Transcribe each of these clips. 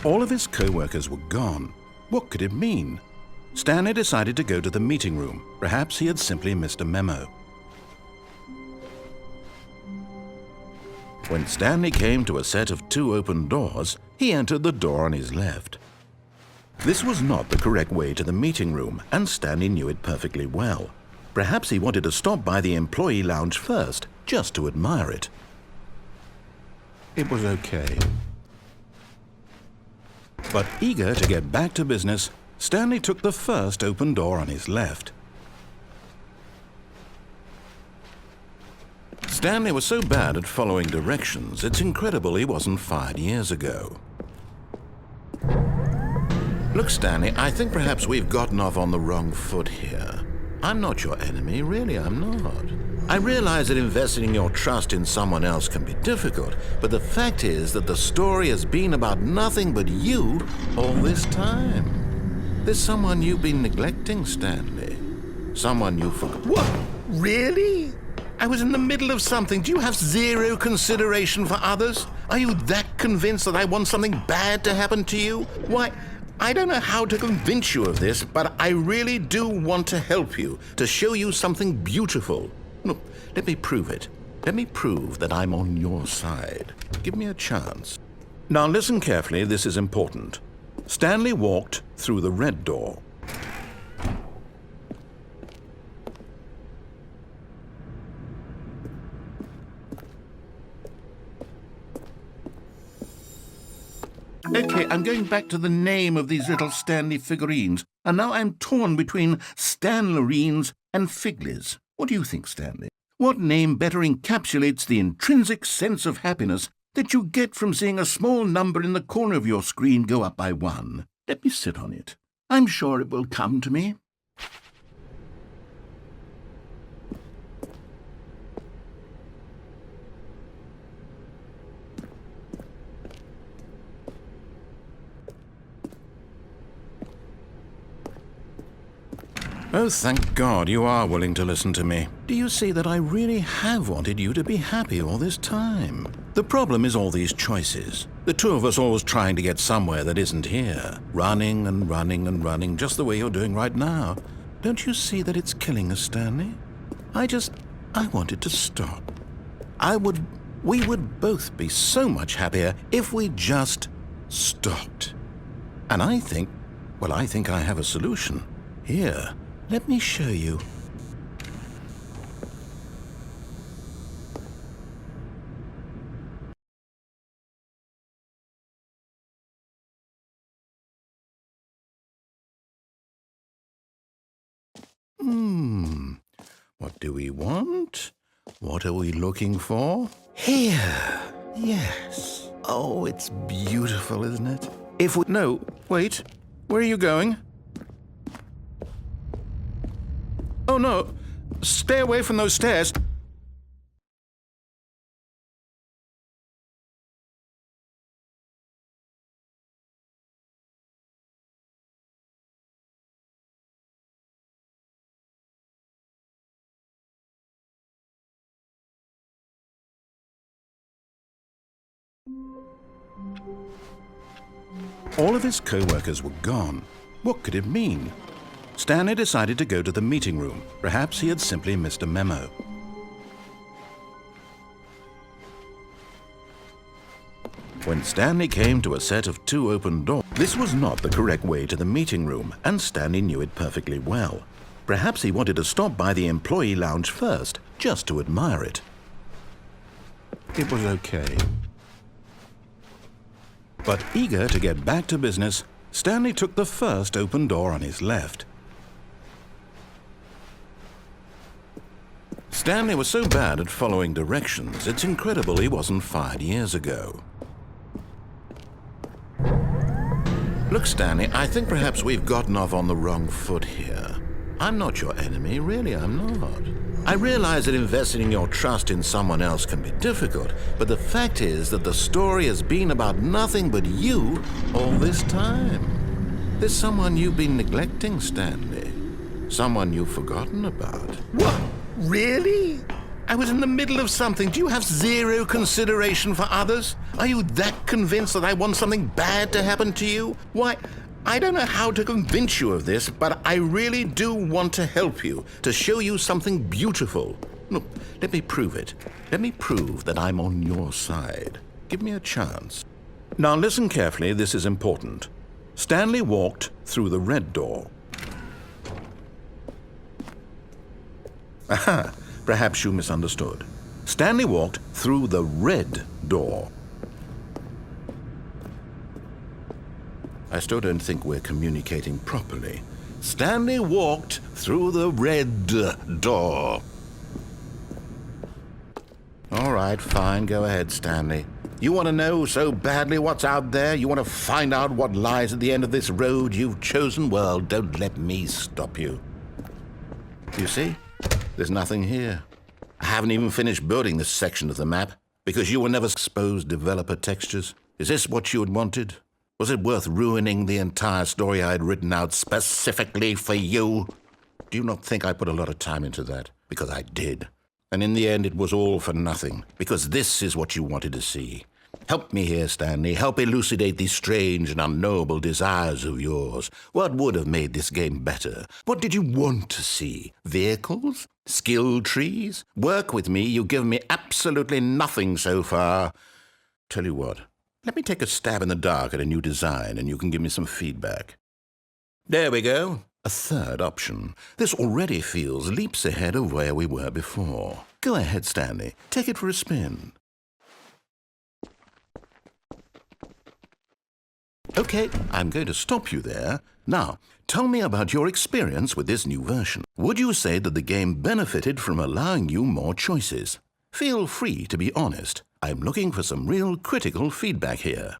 All of his co-workers were gone. What could it mean? Stanley decided to go to the meeting room. Perhaps he had simply missed a memo. When Stanley came to a set of 2 open doors, he entered the door on his left. This was not the correct way to the meeting room, and Stanley knew it perfectly well. Perhaps he wanted to stop by the employee lounge first, just to admire it. It was okay. But eager to get back to business, Stanley took the first open door on his left. Stanley was so bad at following directions, it's incredible he wasn't fired years ago. Look, Stanley, I think perhaps we've gotten off on the wrong foot here. I'm not your enemy, really, I'm not. I realize that investing your trust in someone else can be difficult, but the fact is that the story has been about nothing but you all this time. There's someone you've been neglecting, Stanley. Someone you forgot. What? Really? I was in the middle of something. Do you have zero consideration for others? Are you that convinced that I want something bad to happen to you? Why, I don't know how to convince you of this, but I really do want to help you, to show you something beautiful. Look, let me prove it. Let me prove that I'm on your side. Give me a chance. Now listen carefully, this is important. Stanley walked through the red door. Okay, I'm going back to the name of these little Stanley figurines, and now I'm torn between Stanlerines and Figlies. What do you think, Stanley? What name better encapsulates the intrinsic sense of happiness that you get from seeing a small number in the corner of your screen go up by 1? Let me sit on it. I'm sure it will come to me. Oh, thank God you are willing to listen to me. Do you see that I really have wanted you to be happy all this time? The problem is all these choices. The two of us always trying to get somewhere that isn't here. Running and running and running, just the way you're doing right now. Don't you see that it's killing us, Stanley? I wanted to stop. We would both be so much happier if we just stopped. And I think I have a solution. Here. Let me show you. What do we want? What are we looking for? Here. Yes. Oh, it's beautiful, isn't it? No, wait. Where are you going? Oh, no. Stay away from those stairs. All of his co-workers were gone. What could it mean? Stanley decided to go to the meeting room. Perhaps he had simply missed a memo. When Stanley came to a set of 2 open doors, this was not the correct way to the meeting room, and Stanley knew it perfectly well. Perhaps he wanted to stop by the employee lounge first, just to admire it. It was okay. But eager to get back to business, Stanley took the first open door on his left. Stanley was so bad at following directions, it's incredible he wasn't fired years ago. Look, Stanley, I think perhaps we've gotten off on the wrong foot here. I'm not your enemy, really, I'm not. I realize that investing your trust in someone else can be difficult, but the fact is that the story has been about nothing but you all this time. There's someone you've been neglecting, Stanley. Someone you've forgotten about. What? Really? I was in the middle of something. Do you have zero consideration for others? Are you that convinced that I want something bad to happen to you? Why, I don't know how to convince you of this, but I really do want to help you, to show you something beautiful. Look, let me prove it. Let me prove that I'm on your side. Give me a chance. Now listen carefully, this is important. Stanley walked through the red door. Aha, perhaps you misunderstood. Stanley walked through the red door. I still don't think we're communicating properly. Stanley walked through the red door. All right, fine, go ahead, Stanley. You want to know so badly what's out there? You want to find out what lies at the end of this road you've chosen? Well, don't let me stop you. You see? There's nothing here. I haven't even finished building this section of the map because you will never expose developer textures. Is this what you had wanted? Was it worth ruining the entire story I had written out specifically for you? Do you not think I put a lot of time into that? Because I did. And in the end, it was all for nothing, because this is what you wanted to see. Help me here, Stanley. Help elucidate these strange and unknowable desires of yours. What would have made this game better? What did you want to see? Vehicles? Skill trees? Work with me. You've given me absolutely nothing so far. Tell you what, let me take a stab in the dark at a new design, and you can give me some feedback. There we go. A third option. This already feels leaps ahead of where we were before. Go ahead, Stanley. Take it for a spin. Okay, I'm going to stop you there. Now, tell me about your experience with this new version. Would you say that the game benefited from allowing you more choices? Feel free to be honest. I'm looking for some real critical feedback here.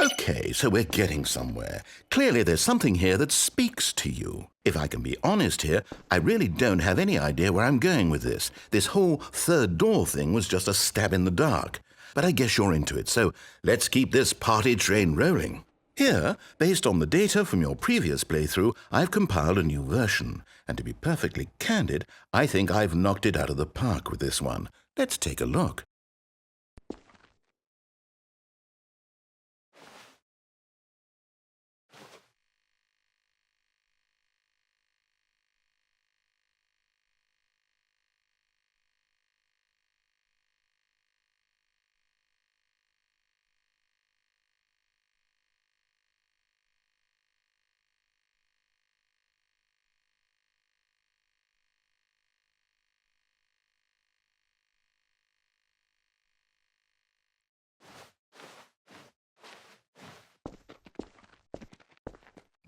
Okay, so we're getting somewhere. Clearly there's something here that speaks to you. If I can be honest here, I really don't have any idea where I'm going with this. This whole third door thing was just a stab in the dark. But I guess you're into it, so let's keep this party train rolling. Here, based on the data from your previous playthrough, I've compiled a new version. And to be perfectly candid, I think I've knocked it out of the park with this one. Let's take a look.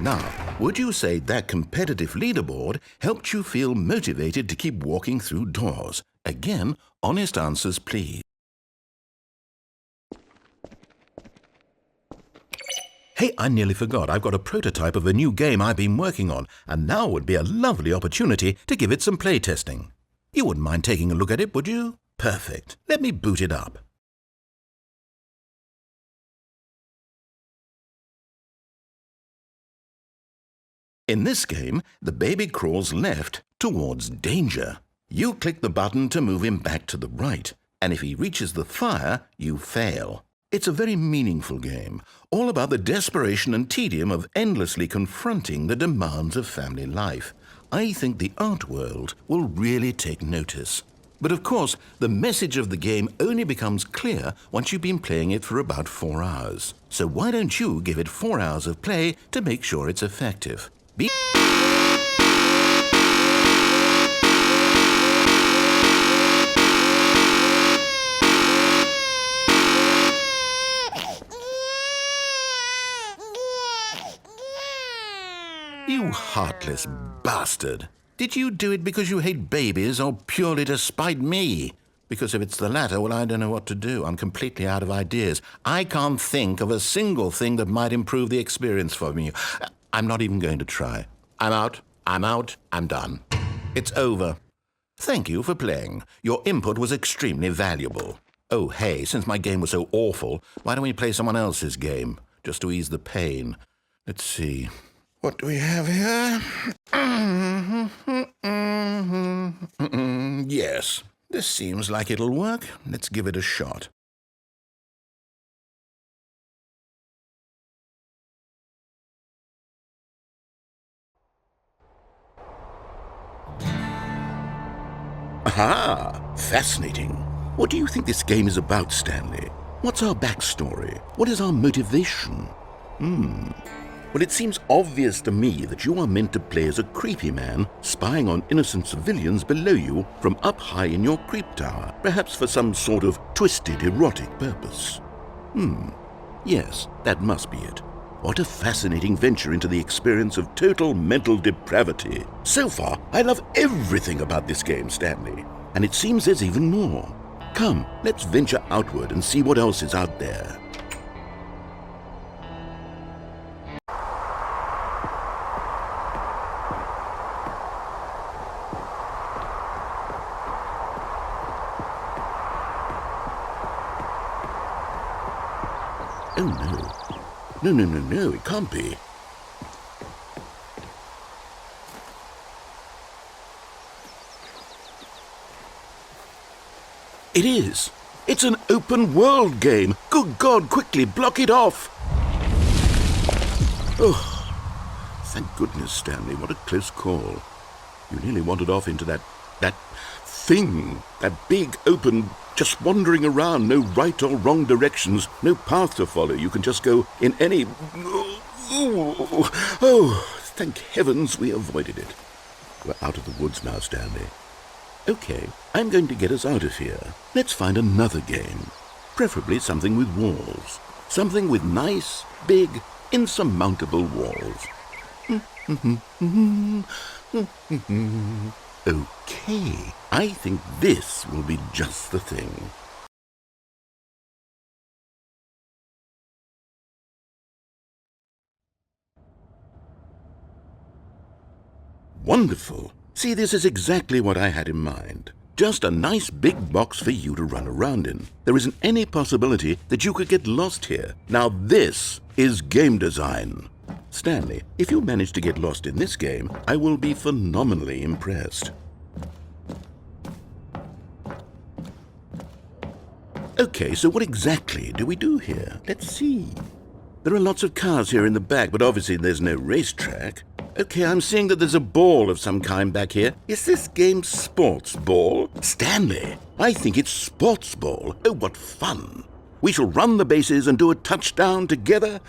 Now, would you say that competitive leaderboard helped you feel motivated to keep walking through doors? Again, honest answers, please. Hey, I nearly forgot. I've got a prototype of a new game I've been working on, and now would be a lovely opportunity to give it some playtesting. You wouldn't mind taking a look at it, would you? Perfect. Let me boot it up. In this game, the baby crawls left towards danger. You click the button to move him back to the right, and if he reaches the fire, you fail. It's a very meaningful game, all about the desperation and tedium of endlessly confronting the demands of family life. I think the art world will really take notice. But of course, the message of the game only becomes clear once you've been playing it for about 4 hours. So why don't you give it 4 hours of play to make sure it's effective? You heartless bastard! Did you do it because you hate babies or purely to spite me? Because if it's the latter, well, I don't know what to do. I'm completely out of ideas. I can't think of a single thing that might improve the experience for me. I'm not even going to try. I'm out, I'm done. It's over. Thank you for playing. Your input was extremely valuable. Oh, hey, since my game was so awful, why don't we play someone else's game, just to ease the pain? Let's see. What do we have here? Yes, this seems like it'll work. Let's give it a shot. Aha! Fascinating. What do you think this game is about, Stanley? What's our backstory? What is our motivation? Well, it seems obvious to me that you are meant to play as a creepy man spying on innocent civilians below you from up high in your creep tower, perhaps for some sort of twisted erotic purpose. Yes, that must be it. What a fascinating venture into the experience of total mental depravity. So far, I love everything about this game, Stanley, and it seems there's even more. Come, let's venture outward and see what else is out there. Oh no. No, it can't be. It is. It's an open world game. Good God, quickly block it off. Oh, thank goodness, Stanley. What a close call. You nearly wandered off into that thing, that big open, just wandering around, no right or wrong directions, no path to follow. You can just go in any... Oh, thank heavens we avoided it. We're out of the woods now, Stanley. Okay, I'm going to get us out of here. Let's find another game. Preferably something with walls. Something with nice, big, insurmountable walls. Okay, I think this will be just the thing. Wonderful. See, this is exactly what I had in mind. Just a nice big box for you to run around in. There isn't any possibility that you could get lost here. Now this is game design. Stanley, if you manage to get lost in this game, I will be phenomenally impressed. Okay, so what exactly do we do here? Let's see. There are lots of cars here in the back, but obviously there's no racetrack. Okay, I'm seeing that there's a ball of some kind back here. Is this game sports ball? Stanley, I think it's sports ball. Oh, what fun. We shall run the bases and do a touchdown together?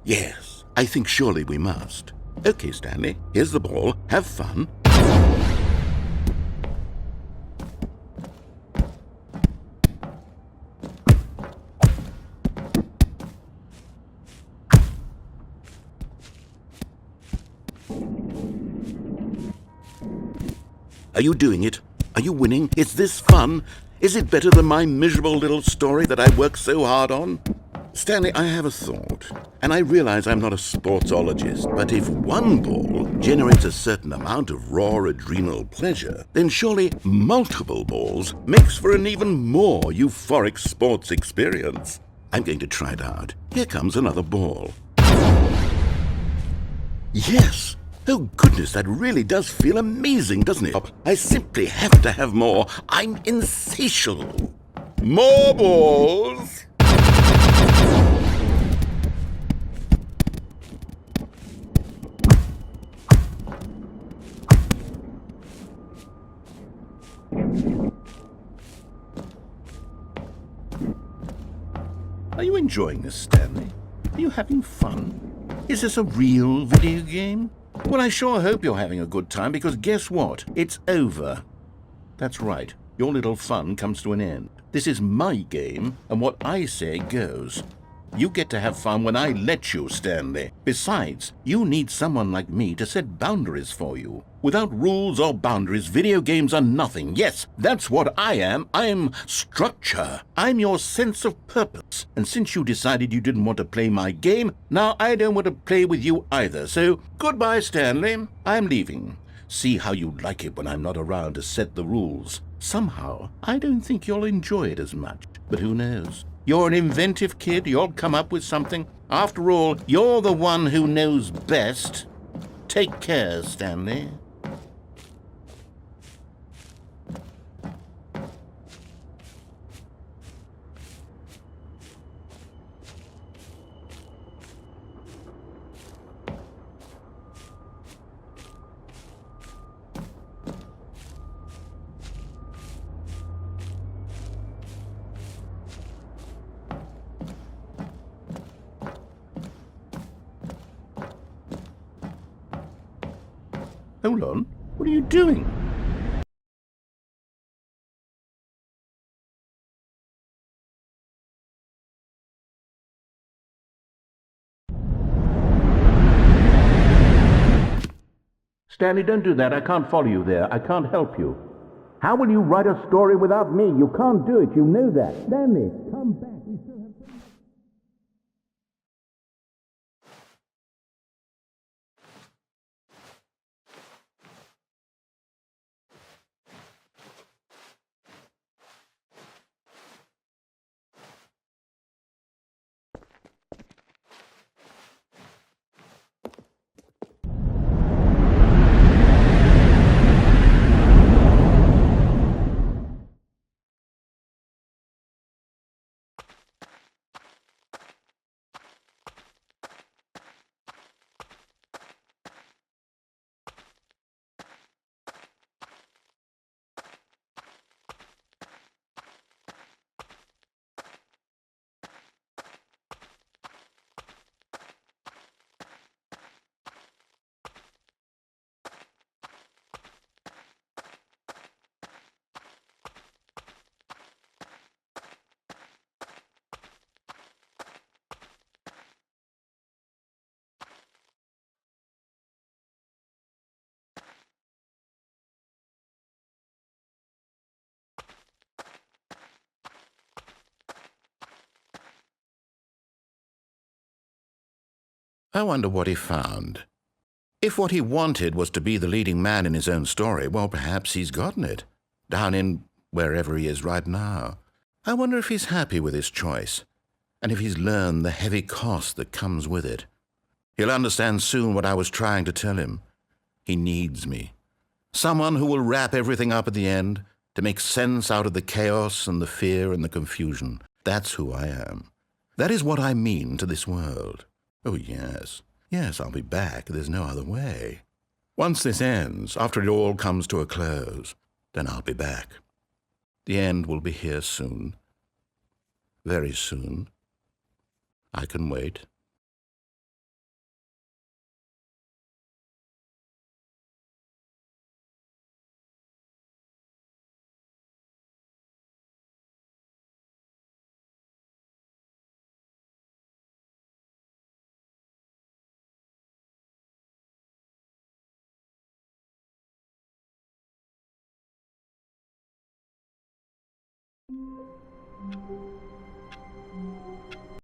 Yes, I think surely we must. Okay, Stanley, here's the ball. Have fun. Are you doing it? Are you winning? Is this fun? Is it better than my miserable little story that I worked so hard on? Stanley, I have a thought, and I realize I'm not a sportsologist, but if one ball generates a certain amount of raw adrenal pleasure, then surely multiple balls makes for an even more euphoric sports experience. I'm going to try it out. Here comes another ball. Yes! Oh goodness, that really does feel amazing, doesn't it? I simply have to have more. I'm insatiable. More balls! Are you enjoying this, Stanley? Are you having fun? Is this a real video game? Well, I sure hope you're having a good time, because guess what? It's over. That's right. Your little fun comes to an end. This is my game, and what I say goes. You get to have fun when I let you, Stanley. Besides, you need someone like me to set boundaries for you. Without rules or boundaries, video games are nothing. Yes, that's what I am. I'm structure. I'm your sense of purpose. And since you decided you didn't want to play my game, now I don't want to play with you either. So, goodbye, Stanley. I'm leaving. See how you like it when I'm not around to set the rules. Somehow, I don't think you'll enjoy it as much. But who knows? You're an inventive kid. You'll come up with something. After all, you're the one who knows best. Take care, Stanley. Hold on. What are you doing? Stanley, don't do that. I can't follow you there. I can't help you. How will you write a story without me? You can't do it. You know that. Stanley, come back. We still have... I wonder what he found. If what he wanted was to be the leading man in his own story, well, perhaps he's gotten it, down in wherever he is right now. I wonder if he's happy with his choice, and if he's learned the heavy cost that comes with it. He'll understand soon what I was trying to tell him. He needs me. Someone who will wrap everything up at the end, to make sense out of the chaos and the fear and the confusion. That's who I am. That is what I mean to this world. Oh, yes. Yes, I'll be back. There's no other way. Once this ends, after it all comes to a close, then I'll be back. The end will be here soon. Very soon. I can wait.